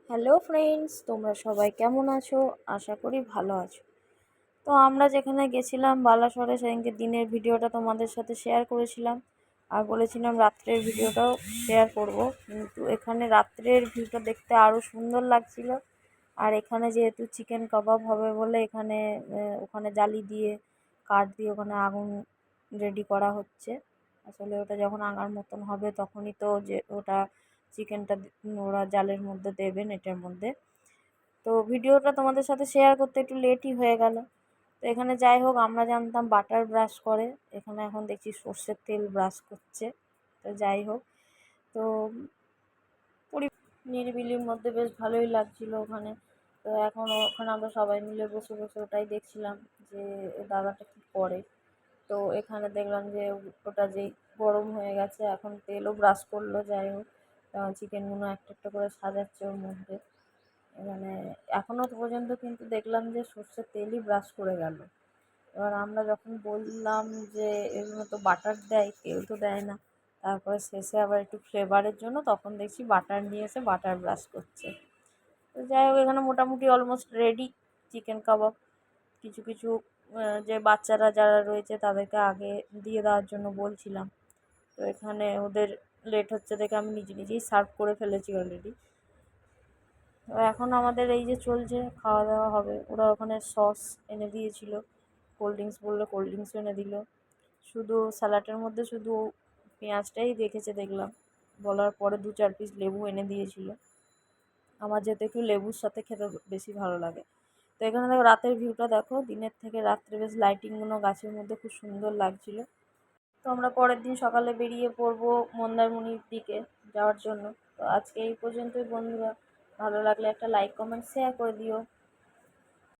Hello friends, তোমরা সবাই কেমন আছো? আশা করি ভালো আছো। তো আমরা যেখানে গেছিলাম বালাসরে, সেদিনকে দিনের ভিডিওটা তোমাদের সাথে শেয়ার করেছিলাম আর বলেছিলাম রাত্রের ভিডিওটাও শেয়ার করব, কিন্তু এখানে রাত্রের ভিউটা দেখতে আরও সুন্দর লাগছিল। আর এখানে যেহেতু চিকেন কাবাব হবে বলে এখানে ওখানে জালি দিয়ে কাঠ দিয়ে ওখানে আগুন রেডি করা হচ্ছে। আসলে ওটা যখন আগার মতন হবে তখনই তো যে ওটা চিকেনটা ওরা জালের মধ্যে দেবে, নেটের মধ্যে। তো ভিডিওটা তোমাদের সাথে শেয়ার করতে একটু লেটই হয়ে গেল। তো এখানে যাই হোক, আমরা জানতাম বাটার ব্রাশ করে, এখানে এখন দেখছি সর্ষের তেল ব্রাশ করছে। তো যাই হোক, তো নিরিবিলির মধ্যে বেশ ভালোই লাগছিল ওখানে। তো এখন ওখানে আমরা সবাই মিলে বসে বসে ওটাই দেখছিলাম যে দাদাটা কী করে। তো এখানে দেখলাম যে ওটা যেই গরম হয়ে গেছে, এখন তেলও ব্রাশ করলো। যাই হোক, চিকেনগুলো একটা একটা করে সাজাচ্ছে ওর মধ্যে। মানে এখনও পর্যন্ত কিন্তু দেখলাম যে সর্ষের তেলই ব্রাশ করে গেল। এবার আমরা যখন বললাম যে এগুলো তো বাটার দেয়, তেল তো দেয় না, তারপরে শেষে আবার একটু ফ্লেভারের জন্য তখন দেখছি বাটার নিয়ে এসে বাটার ব্রাশ করছে। তো যাই হোক, এখানে মোটামুটি অলমোস্ট রেডি চিকেন কাবাব। কিছু কিছু যে বাচ্চারা যারা রয়েছে তাদেরকে আগে দিয়ে দেওয়ার জন্য বলছিলাম। তো এখানে ওদের লেট হচ্ছে দেখে আমি নিজে নিজেই সার্ভ করে ফেলেছি অলরেডি। তো এখন আমাদের এই যে চলছে, খাওয়া দাওয়া হবে। ওরা ওখানে সস এনে দিয়েছিল, কোল্ড ড্রিঙ্কস বললো কোল্ড ড্রিঙ্কসও এনে দিল। শুধু স্যালাডের মধ্যে শুধু পেঁয়াজটাই রেখেছে দেখলাম, বলার পরে 2-4 পিস লেবু এনে দিয়েছিল। আমার যেহেতু একটু লেবুর সাথে খেতে বেশি ভালো লাগে। তো এখানে দেখো রাতের ভিউটা দেখো, দিনের থেকে রাত্রে বেশ লাইটিংগুলো গাছের মধ্যে খুব সুন্দর লাগছিল। তো আমরা পরের দিন সকালে বেরিয়ে পড়বো মন্দারমণির দিকে যাওয়ার জন্য। তো আজকে এই পর্যন্তই বন্ধুরা, ভালো লাগলে একটা লাইক কমেন্ট শেয়ার করে দিও।